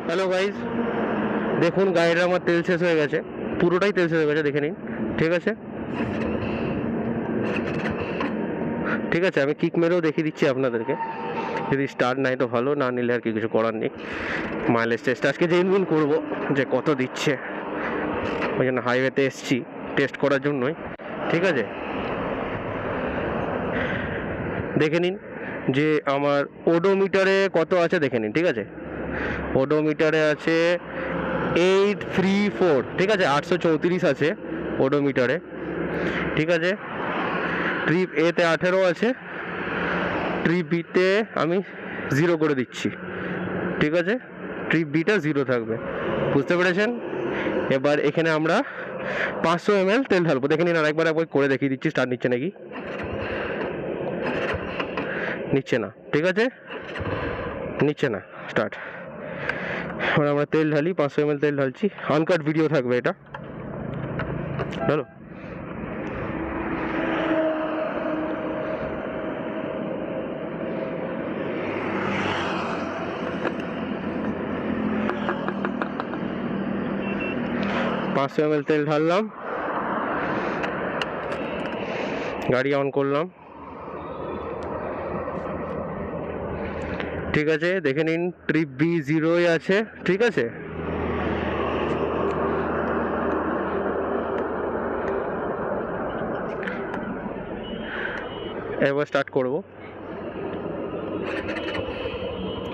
Hello guys, দেখুন গাড়িটা আমার তেল শেষ হয়ে গেছে, পুরোটাই তেল শেষ হয়ে গেছে, দেখে নিন। ঠিক আছে, ঠিক আছে, আমি কিক মেরেও দেখিয়ে দিচ্ছি আপনাদেরকে। যদি স্টার্ট নাই তো ভালো, না নিলে আর কি কিছু করার নেই। মাইলেজ টেস্ট আজকে জেনুইন করবো যে কত দিচ্ছে, ওই জন্য হাইওয়েতে এসছি টেস্ট করার জন্যই। ঠিক আছে, দেখে নিন যে আমার ওডোমিটারে কত আছে দেখে নিন। ঠিক আছে, ওডোমিটারে আছে 834। ঠিক আছে, 834 আছে ওডোমিটারে। ঠিক আছে, ট্রিপ এতে 18 আছে, ট্রিপ বিতে আমি 0 করে দিচ্ছি। ঠিক আছে, ট্রিপ বিটা 0 থাকবে, বুঝতে পেরেছেন? এবার এখানে আমরা 500 ml তেল ঢালবো, দেখে নিন। আরেকবার করে দেখিয়ে দিচ্ছি স্টার্ট নিচ্ছে নাকি, নিচ্ছে না। ঠিক আছে, নিচ্ছে না স্টার্ট। এবার আমরা তেল ঢালি, 500 ml তেল ঢালছি। আনকাট ভিডিও থাকবে এটা, চলো। পাঁচশো ml তেল ঢাললাম, গাড়ি অন করলাম। ঠিক আছে, দেখে নিন ট্রিপ বি 0-ই আছে। ঠিক আছে, এবার স্টার্ট করব।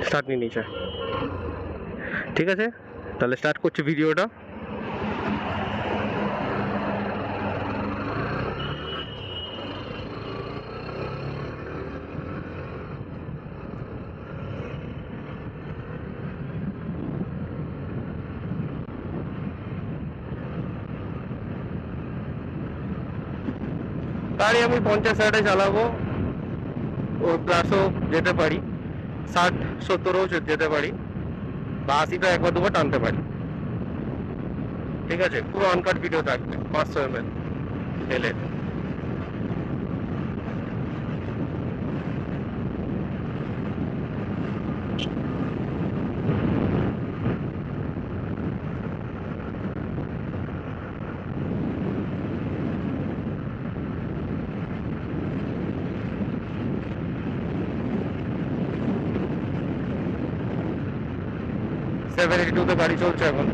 স্টার্ট নিয়ে নিয়েছে। ঠিক আছে, তাহলে স্টার্ট করছি ভিডিওটা। গাড়ি আমি 50-60-এ চালাবো, ও প্লাসও যেতে পারি, 60-70-ও যেতে পারি, বা 80টা একবার দুবার টানতে পারি। ঠিক আছে, পুরো আনকাট ভিডিও থাকবে। 500 ml তেলের। সেভেন 82-তে গাড়ি চলছে এখন।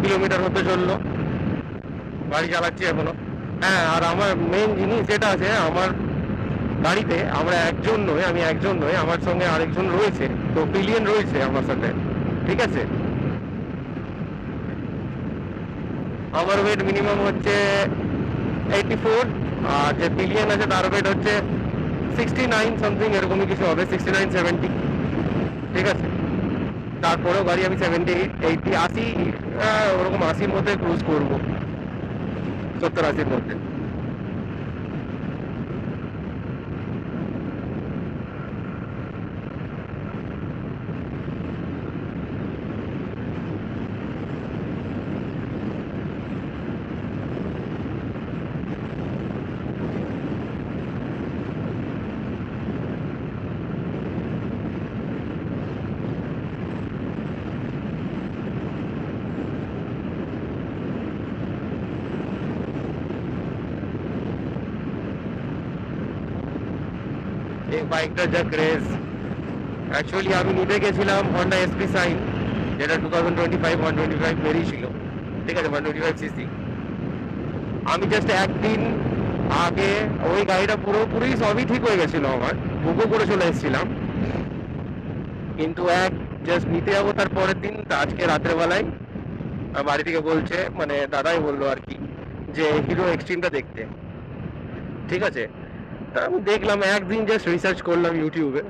কিলোমিটার হতে চললো, গাড়ি চালাচ্ছি এখনো। হ্যাঁ, আর আমার মেন জিনিস যেটা আছে, আমার গাড়িতে আমরা একজন নয়, আমি একজন নয়, আমার সঙ্গে আরেকজন রয়েছে, তো পিলিয়ন রয়েছে আমার সাথে। ঠিক আছে, আমার ওয়েট মিনিমাম হচ্ছে 84, আর যে পিলিয়ন আছে তার ওয়েট হচ্ছে 69 সামথিং, এরকমই কিছু হবে, 69-70। ঠিক আছে, তারপরেও গাড়ি আমি 70-80 ওরকম 80-র মধ্যে ক্রুজ করবো, 70-80-র মধ্যে। এই বাইকটার যা ক্রেজ, অ্যাকচুয়ালি আমি নিতে গেছিলাম হন্ডা এসপি সাইন, যেটা 2025 বেরিয়েছিল। ঠিক আছে, 125 সিসি। আমি জাস্ট একদিন আগে ওই গাড়িটা পুরোপুরি সবই ঠিক হয়ে গেছিল, আমার বুকও করে চলে এসেছিলাম, কিন্তু এক জাস্ট নিতে যাবো তার পরের দিন, আজকে রাতের বেলায় বাড়ি থেকে বলছে, মানে দাদাই বললো আর কি, যে হিরো এক্সট্রিমটা দেখতে। ঠিক আছে, তা আমি দেখলাম, একদিন জাস্ট রিসার্চ করলাম ইউটিউবে,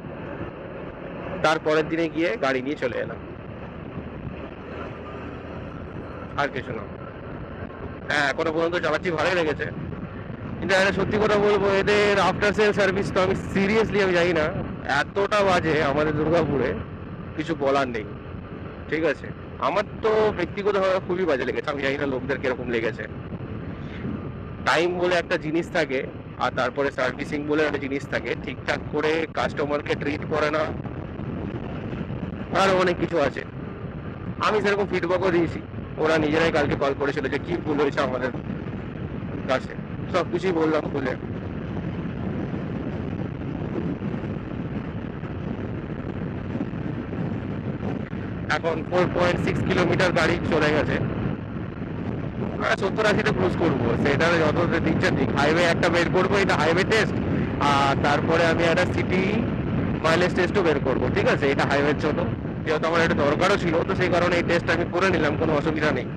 তারপরের দিনে গিয়ে গাড়ি নিয়ে চলে এলাম, আর কিছু না। হ্যাঁ, এখনো পর্যন্ত চালাচ্ছি, ভালোই লেগেছে। কিন্তু একটা সত্যি কথা বলবো, এদের আফটার সেল সার্ভিস তো আমি সিরিয়াসলি আমি জানি না, এতটা বাজে আমাদের দুর্গাপুরে, কিছু বলার নেই। ঠিক আছে, আমার তো ব্যক্তিগতভাবে খুবই বাজে লেগেছে, আমি জানি না লোকদের কিরকম লেগেছে। টাইম বলে একটা জিনিস থাকে, আর তারপরে সার্ভিসিং বলে একটা জিনিস থাকে, ঠিকঠাক করে কাস্টমারকে ট্রিট করে না, আরো অনেক কিছু আছে। আমি সেরকম ফিডব্যাকও দিয়েছি, ওরা নিজেরাই কালকে কল করেছিল যে কি ভুল হয়েছে আমাদের কাছে, সবকিছুই বললাম খুলে। এখন 4.6 কিলোমিটার গাড়ি চলে গেছে, 70-80তে ক্রুজ করবো, সেটা যত দিচ্ছে ঠিক। হাইওয়ে একটা বের করবো, এটা হাইওয়ে টেস্ট, আর তারপরে আমি একটা সিটি মাইলেজ টেস্টও বের করবো। ঠিক আছে, এটা হাইওয়ের জন্য, যেহেতু আমার এটা দরকারও ছিল, তো সেই কারণে এই টেস্ট আমি করে নিলাম, কোনো অসুবিধা নেই।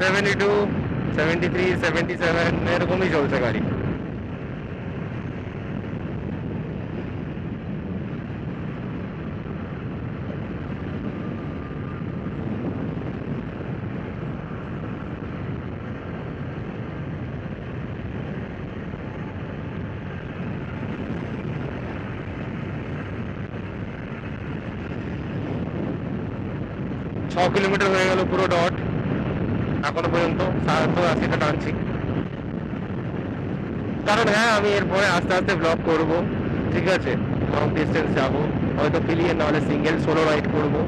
সেভেন্টি টু, 73, 77 এরকমই চলছে গাড়ি। ছ কিলোমিটার হয়ে গেল পুরো ডট, এখনো পর্যন্ত 70-80টা টানছি। কারণ হ্যাঁ, আমি এরপরে আস্তে আস্তে ব্লগ করব। ঠিক আছে, লং ডিস্টেন্স যাবো, হয়তো পিলিয়ে নাহলে সিঙ্গেল সোলো রাইড করবো।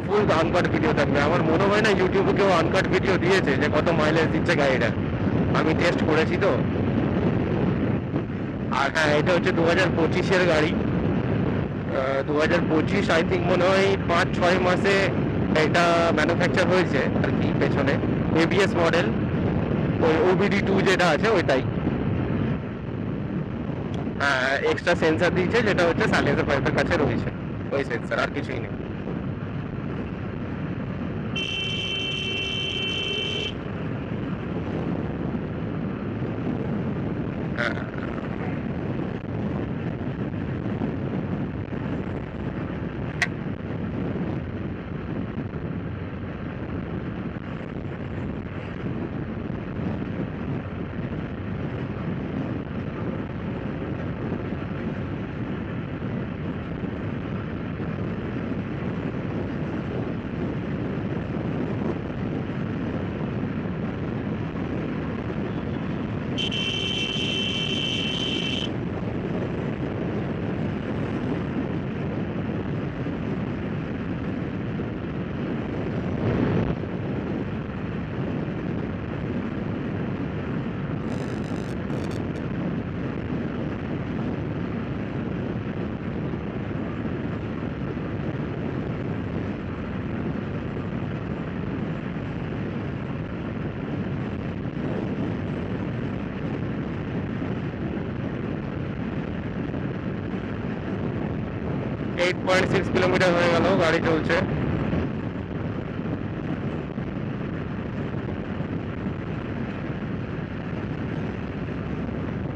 ফুল আনকাট ভিডিও থাকবে, আমার মনে হয় না ইউটিউবে কেউ আনকাট ভিডিও দিয়েছে যে কত মাইলেজ দিচ্ছে গাড়িটা, আমি টেস্ট করেছি তো। আর হ্যাঁ, এটা হচ্ছে 2025-এর গাড়ি, 2025 আই থিঙ্ক, মনে হয় 5-6 মাসে এটা ম্যানুফ্যাকচার হয়েছে আর কি। পেছনে এবিএস মডেল, ওই OBD2 যেটা আছে ওইটাই। হ্যাঁ, এক্সট্রা সেন্সার দিয়েছে, যেটা হচ্ছে সাইলেন্সার পাইপের কাছে রয়েছে, ওই সেন্সার, আর কিছুই নেই। হ্যাঁ, 8.6 কিলোমিটার হয়ে গেল, গাড়ি চলছে।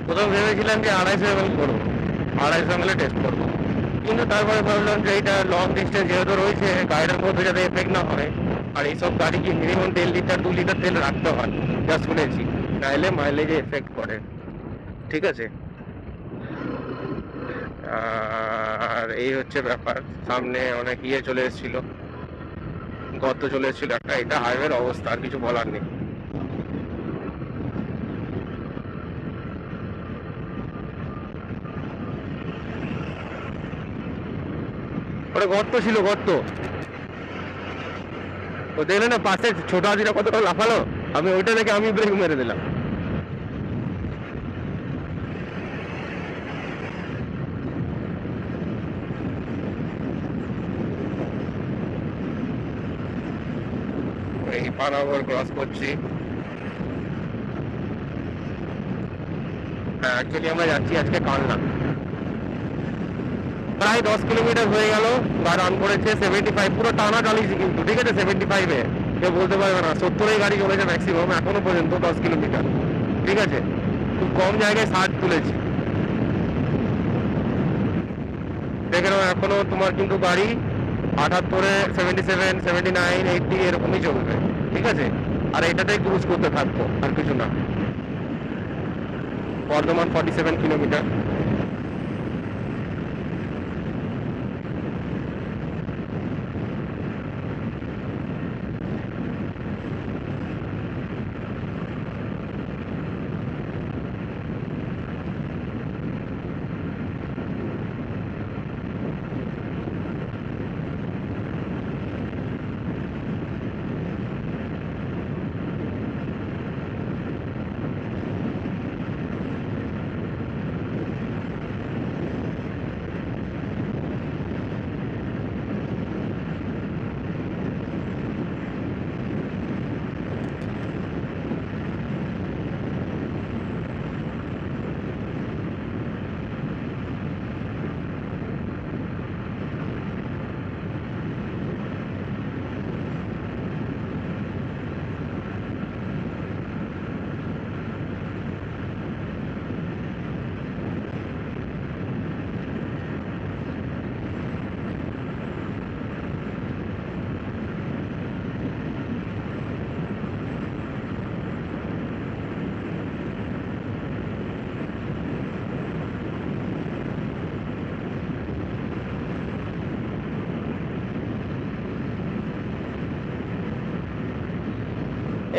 প্রথম ভেবেছিলাম যে 250 ml করবো, 250 ml টেস্ট করবো, কিন্তু তারপরে ভাবলাম যে এটা লং ডিস্টেন্স যেহেতু রয়েছে, গাড়িটার মধ্যে যাতে এফেক্ট না হয়, আর এইসব গাড়ি কি মিনিমাম 1.5 লিটার 2 লিটার তেল রাখতে হয়, যা শুনেছি, নাহলে মাইলেজে এফেক্ট করে। ঠিক আছে, আর এই হচ্ছে ব্যাপার, সামনে অনেক ইয়ে চলে এসেছিল, গর্ত চলে এসেছিল একটা। এটা হাইওয়ের অবস্থা, আর কিছু বলার নেই। ওটা গর্ত ছিল, গর্ত। ও দেখলে না পাশে ছোট হাতিটা কতটা লাফালো, আমি ওইটা দেখে আমি ব্রেক মেরে দিলাম। এই পানাগড় ক্রস করছি। হ্যাঁ, অ্যাকচুয়ালি আমরা যাচ্ছি আজকে কালনা। প্রায় 10 কিলোমিটার হয়ে গেল, বা রান করেছে 75, পুরো টানা চালিয়েছি কিন্তু, ঠিক আছে। 75-এ কেউ বলতে পারবে না, 70-এই গাড়ি চলেছে ম্যাক্সিমাম এখনো পর্যন্ত 10 কিলোমিটার, ঠিক আছে। খুব কম জায়গায় 60 তুলেছি। দেখে নাও এখনো তোমার কিন্তু গাড়ি 78-এ 77, 79, 80 এরকমই চলবে, ঠিক আছে। আর এটাতেই ক্রুজ করতে থাকবো, আর কিছু না। বর্ধমান 47 কিলোমিটার।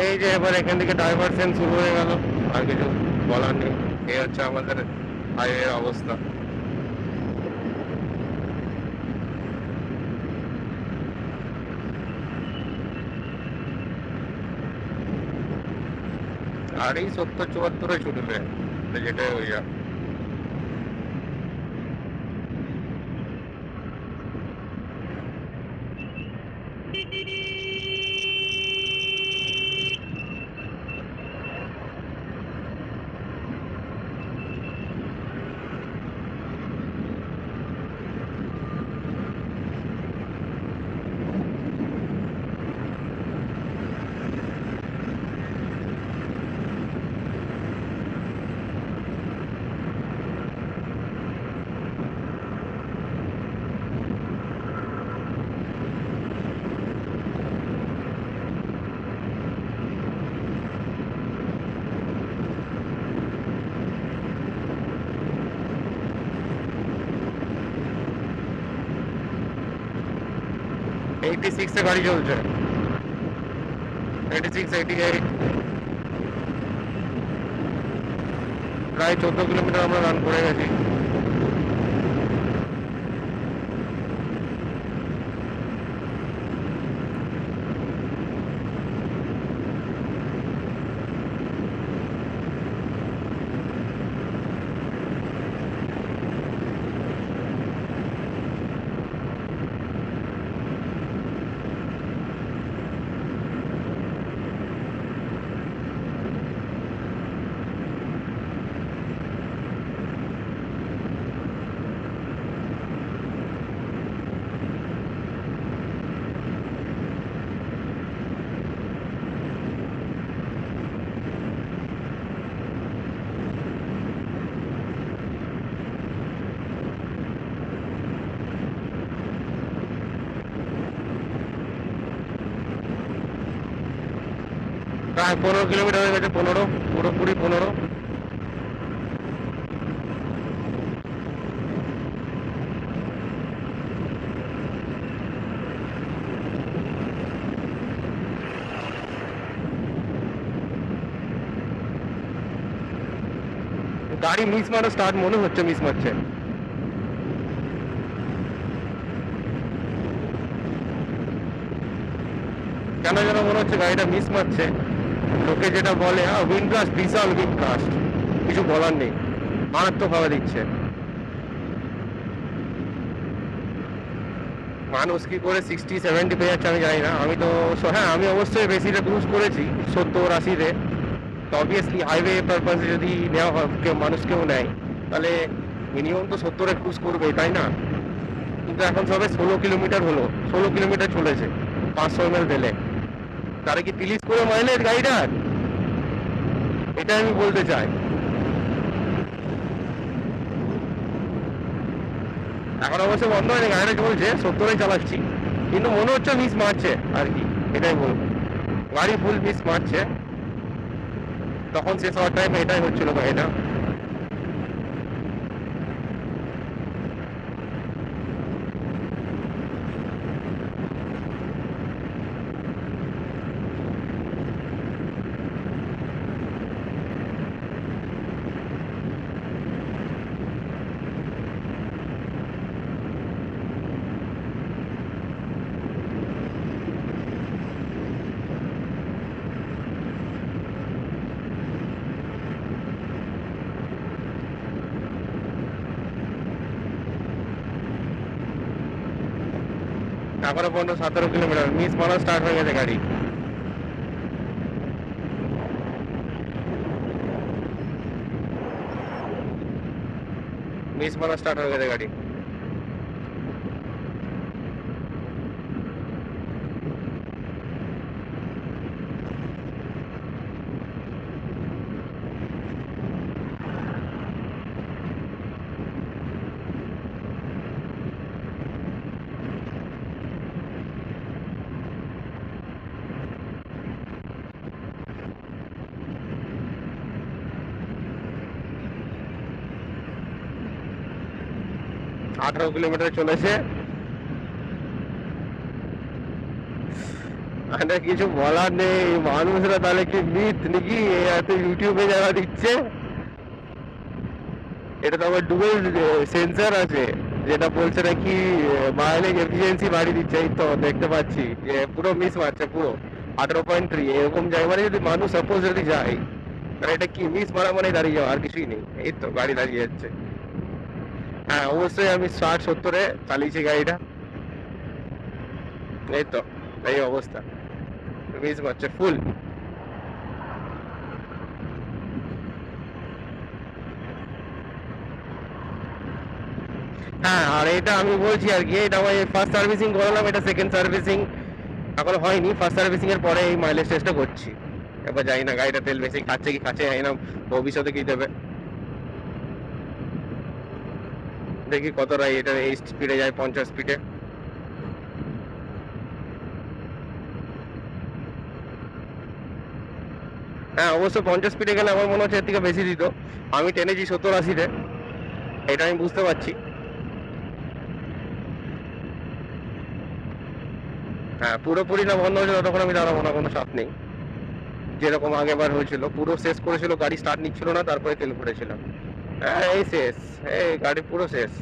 এই যে এবার এখান থেকে ডাইভারশন শুরু হয়ে গেল, আর কিছু বলার নেই। এই হচ্ছে আমাদের হাইওয়ের অবস্থা। আর এই 70-74-এ ছুটবে, যেটাই হয়ে যাক। এইটি সিক্সে গাড়ি চলছে, 86, 88। প্রায় 14 কিলোমিটার আমরা রান করে গেছি। প্রায় 15 কিলোমিটার হয়ে গেছে, 15, পুরোপুরি 15। গাড়ি মিস মারা স্টার্ট মনে হচ্ছে মিস মারছে। কেন যেন মনে হচ্ছে গাড়িটা মিস মারছে। লোকে যেটা বলে উইন্ড ব্লাস্ট, বিশাল উইন্ড ব্লাস্ট, কিছু বলার নেই, মারাত্মক ভাবে দিচ্ছে। মানুষ কি করে 60-70 পেয়ে যাচ্ছে আমি জানি না। আমি তো হ্যাঁ, আমি অবশ্যই বেশিটা ক্রুজ করেছি 70-80-তে। তো অবভিয়াসলি হাইওয়ে পারপাসে যদি নেওয়া হয়, কেউ মানুষ কেউ নেয়, তাহলে মিনিমাম তো 70-এ ক্রুজ করবে, তাই না? কিন্তু এখন সবে 16 কিলোমিটার হলো, 16 কিলোমিটার চলেছে 500 ml তেলে। তারা কি 30 করে মাইলেজ গাড়িটার? এটা আমি বলতে চাই। এখন অবশ্য বন্ধ হয়নি, গাড়িটা চলছে, 70-এ চালাচ্ছি, কিন্তু মনে হচ্ছে মিস মারছে আর কি, এটাই বলবো। গাড়ি ফুল মিস মারছে। তখন শেষ হওয়ার টাইমে এটাই হচ্ছিল গাড়িটা। এখনো পর্যন্ত 17 কিলোমিটার, মিস মারা স্টার্ট হয়ে গেছে গাড়ি। মিস মারা স্টার্ট হয়ে গেছে গাড়ি। 18 কিলোমিটার চলেছে। মানে কিছু বলার নেই, মানুষরা তাহলে কি মিথ নাকি এত ইউটিউবে যারা দিচ্ছে? এটা তো আবার ডুয়েল সেন্সার আছে, যেটা বলছে নাকি মাইলেজ এফিসিয়েন্সি বাড়িয়ে দিচ্ছে। এই তো দেখতে পাচ্ছি যে পুরো মিস মারছে, পুরো 18.3 এরকম জায়গায়। মানে যদি মানুষ সাপোজ যদি যায়, তাহলে এটা কি মিস মারা মানে দাঁড়িয়ে যাওয়া, আর কিছুই নেই। এই তো গাড়ি দাঁড়িয়ে যাচ্ছে। হ্যাঁ অবশ্যই আমি 60-70-এ চালিয়েছি গাড়িটা। এই তো এই অবস্থা, মিস মারছে ফুল। হ্যাঁ, আর এটা আমি বলছি আর কি, এটা আমি ফার্স্ট সার্ভিসিং করালাম, এটা সেকেন্ড সার্ভিসিং এখনো হয়নি। ফার্স্ট সার্ভিসিং এর পরে এই মাইলেজ টেস্টটা করছি। এবার জানি না গাড়িটা তেল বেশি খাচ্ছে কি খাচ্ছে জানি না, ভবিষ্যতে কি দেবে। দেখি কতটা এটা এই স্পিডে যায়, 50 স্পিডে। হ্যাঁ অবশ্য 50 স্পিডে গেলে আমার মনে হচ্ছে এর থেকে বেশি দিত। আমি টেনেছি 70-80-তে, এটা আমি বুঝতে পারছি। হ্যাঁ পুরোপুরি না বন্ধ হয়েছিল তখন আমি দাঁড়াবো না, কোনো চাপ নেই। যেরকম আগেবার হয়েছিল, পুরো শেষ করেছিল, গাড়ি স্টার্ট নিচ্ছিল না, তারপরে তেল ভরেছিলাম। হ্যাঁ এই শেষ, এই গাড়ি পুরো শেষ।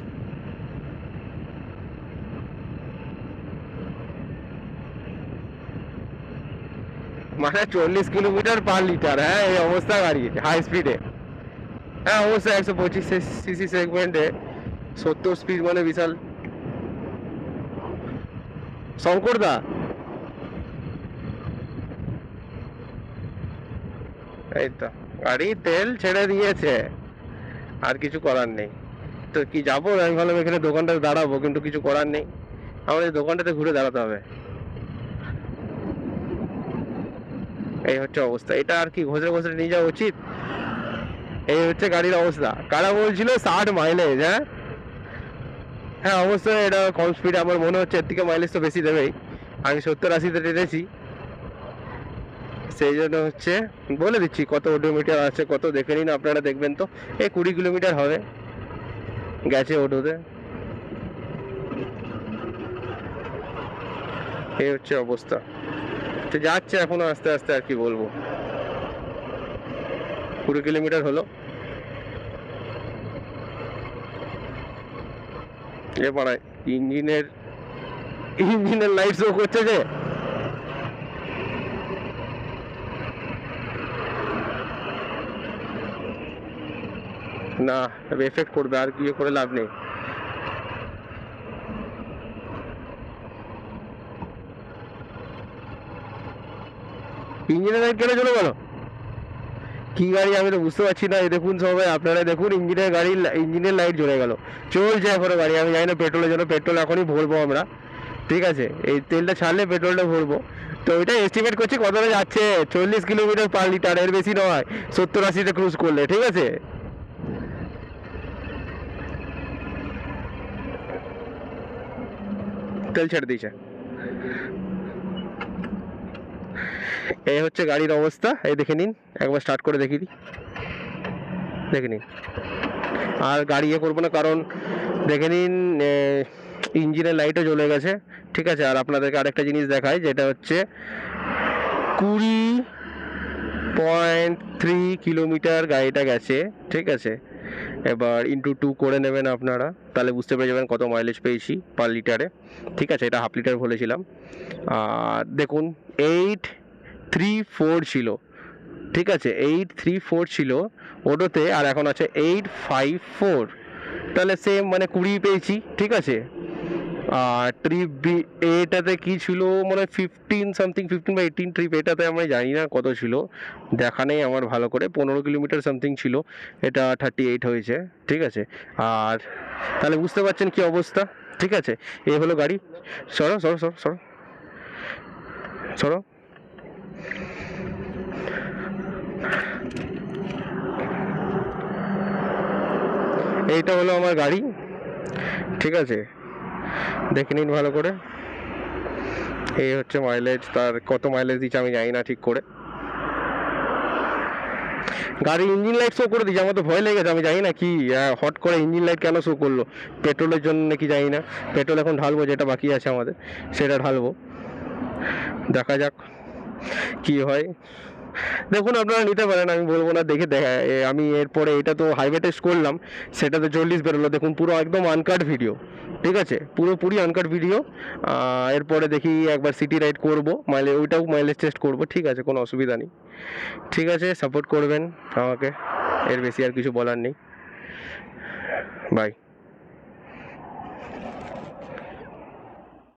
মানে 40 কিলোমিটার পার লিটার। হ্যাঁ এই অবস্থা গাড়ি হাই স্পিডে। হ্যাঁ অবশ্যই 125 সিসি সেগমেন্টে 70 স্পিড মানে বিশাল। শঙ্কর দা, এই তো গাড়ি তেল ছেড়ে দিয়েছে, আর কিছু করার নেই। তো কি যাবো, আমি ভাবলাম এখানে দোকানটাতে দাঁড়াবো, কিন্তু কিছু করার নেই, আমাদের দোকানটাতে ঘুরে দাঁড়াতে হবে। এই হচ্ছে অবস্থা, এটা আর কি ঘষে ঘষে নিয়ে যাওয়া উচিত। এই হচ্ছে গাড়ির অবস্থা। কারা বলছিল 60 মাইলেজ? হ্যাঁ হ্যাঁ অবশ্যই এটা কম স্পিড, আমার মনে হচ্ছে এর থেকে মাইলেজ তো বেশি দেবেই। আমি 70-80-তে টেনেছি, সেই জন্য হচ্ছে বলে দিচ্ছি কত ওডোমিটার আছে, কত দেখে নিন আপনারা, দেখবেন তো এই 20 কিলোমিটার হবে গেছে ওডোতে। এই হচ্ছে অবস্থা। তো যাচ্ছে এখনো আস্তে আস্তে, আর কি বলবো। 20 কিলোমিটার হলো। এ পাড়ায় ইঞ্জিনের লাইট শো করছে যে, না এফেক্ট করবে, আর কি করে লাভ নেই। ইঞ্জিনের লাইট কেন চলে গেল? কি গাড়ি আমি তো বুঝতে পারছি না। এই দেখুন সবাই, আপনারা দেখুন ইঞ্জিনের লাইট জ্বলে গেল। চলছে এখনো গাড়ি, আমি জানি না পেট্রোলের জন্য। পেট্রোল এখনই ভরবো আমরা, ঠিক আছে? এই তেলটা ছাড়লে পেট্রোলটা ভরবো। তো এটা এস্টিমেট করছি কতটা যাচ্ছে, 40 কিলোমিটার পার লিটার, এর বেশি নয়। 70-80তে ক্রুজ করলে, ঠিক আছে? তেল ছেড়ে দিয়েছে। এই হচ্ছে গাড়ির অবস্থা, এই দেখে নিন, একবার স্টার্ট করে দেখিয়ে দিই, দেখে নিন। আর গাড়ি ইয়ে করবো না, কারণ দেখে নিন ইঞ্জিনের লাইটও জ্বলে গেছে, ঠিক আছে? আর আপনাদেরকে আরেকটা জিনিস দেখাই, যেটা হচ্ছে 20.3 কিলোমিটার গাড়িটা গেছে, ঠিক আছে? এবার ইন্টু 2 করে নেবেন আপনারা, তাহলে বুঝতে পেরে যাবেন কত মাইলেজ পেয়েছি পার লিটারে, ঠিক আছে? এটা হাফ লিটার বলেছিলাম। আর দেখুন 834 ছিল, ঠিক আছে? 834 ছিল ওটাতে, আর এখন আছে 854, তাহলে সেম মানে 20 পেয়েছি, ঠিক আছে? আর ট্রিপ এটাতে কি ছিল, মানে 15 সামথিং, 15 বা 18 ট্রিপ। এটাতে আমি জানি না কত ছিল, দেখা নেই আমার ভালো করে। 15 কিলোমিটার সামথিং ছিল, এটা 38 হয়েছে, ঠিক আছে? আর তাহলে বুঝতে পারছেন কি অবস্থা, ঠিক আছে? এই হলো গাড়ি। সরো সরো সরো সরো সরো। এইটা হলো আমার গাড়ি, ঠিক আছে? দেখে নিন ভালো করে। এই হচ্ছে মাইলেজ, তার কত মাইলেজ দিচ্ছে আমি জানি না ঠিক করে। গাড়ির ইঞ্জিন লাইট শো করে দিচ্ছে, আমার তো ভয় লেগেছে। আমি জানি না কি হট করে ইঞ্জিন লাইট কেন শো করলো, পেট্রোলের জন্য নাকি জানি না। পেট্রোল এখন ঢালবো, যেটা বাকি আছে আমাদের সেটা ঢালবো, দেখা যাক কি হয়। দেখুন আপনারা নিতে পারেন, আমি বলবো না। দেখে আমি এরপরে এটা তো হাইওয়ে টেস্ট করলাম, সেটা তো 40 বেরোলো। দেখুন পুরো একদম আনকাট ভিডিও, ঠিক আছে? পুরোপুরি আনকাট ভিডিও। এরপরে দেখি একবার সিটি রাইড করবো, ওইটাও মাইলেজ টেস্ট করবো, ঠিক আছে? কোনো অসুবিধা নেই, ঠিক আছে? সাপোর্ট করবেন আমাকে, এর বেশি আর কিছু বলার নেই। বাই।